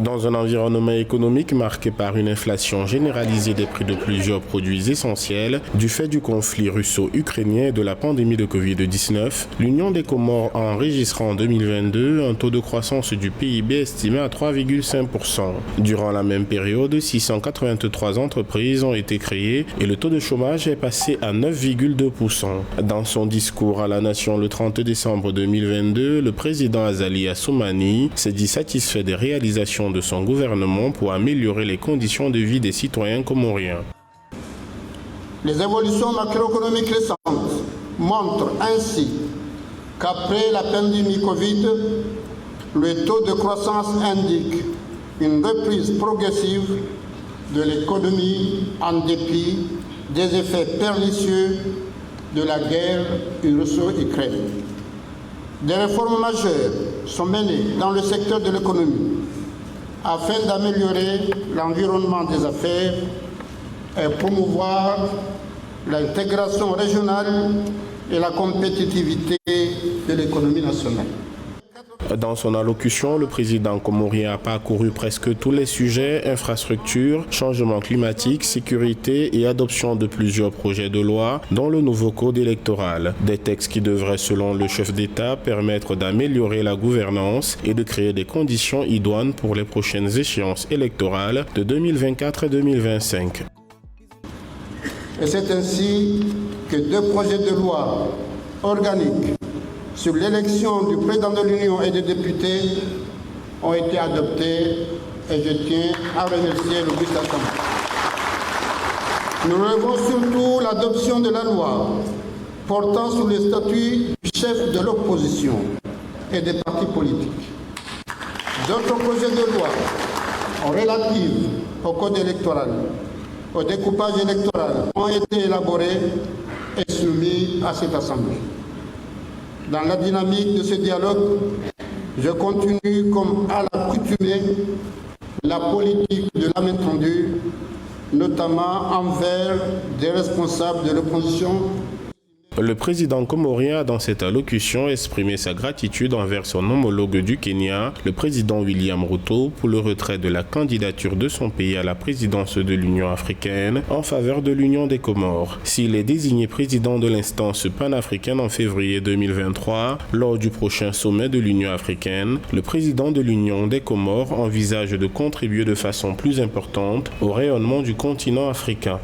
Dans un environnement économique marqué par une inflation généralisée des prix de plusieurs produits essentiels, du fait du conflit russo-ukrainien et de la pandémie de Covid-19, l'Union des Comores a enregistré en 2022 un taux de croissance du PIB estimé à 3,5%. Durant la même période, 683 entreprises ont été créées et le taux de chômage est passé à 9,2%. Dans son discours à la nation le 30 décembre 2022, le président Azali Assoumani s'est dit satisfait des réalisations de son gouvernement pour améliorer les conditions de vie des citoyens comoriens. Les évolutions macroéconomiques récentes montrent ainsi qu'après la pandémie Covid, le taux de croissance indique une reprise progressive de l'économie en dépit des effets pernicieux de la guerre russo-ukrainienne. Des réformes majeures sont menées dans le secteur de l'économie afin d'améliorer l'environnement des affaires et promouvoir l'intégration régionale et la compétitivité de l'économie nationale. Dans son allocution, le président comorien a parcouru presque tous les sujets, infrastructures, changement climatique, sécurité et adoption de plusieurs projets de loi, dont le nouveau code électoral. Des textes qui devraient, selon le chef d'État, permettre d'améliorer la gouvernance et de créer des conditions idoines pour les prochaines échéances électorales de 2024 et 2025. Et c'est ainsi que 2 projets de loi organiques sur l'élection du président de l'Union et des députés ont été adoptés et je tiens à remercier l'auguste Assemblée. Nous relevons surtout l'adoption de la loi portant sur le statut du chef de l'opposition et des partis politiques. D'autres projets de loi relatifs au code électoral, au découpage électoral ont été élaborés et soumis à cette Assemblée. Dans la dynamique de ce dialogue, je continue comme à l'accoutumée la politique de la main tendue, notamment envers des responsables de l'opposition. Le président comorien a dans cette allocution exprimé sa gratitude envers son homologue du Kenya, le président William Ruto, pour le retrait de la candidature de son pays à la présidence de l'Union africaine en faveur de l'Union des Comores. S'il est désigné président de l'instance panafricaine en février 2023, lors du prochain sommet de l'Union africaine, le président de l'Union des Comores envisage de contribuer de façon plus importante au rayonnement du continent africain.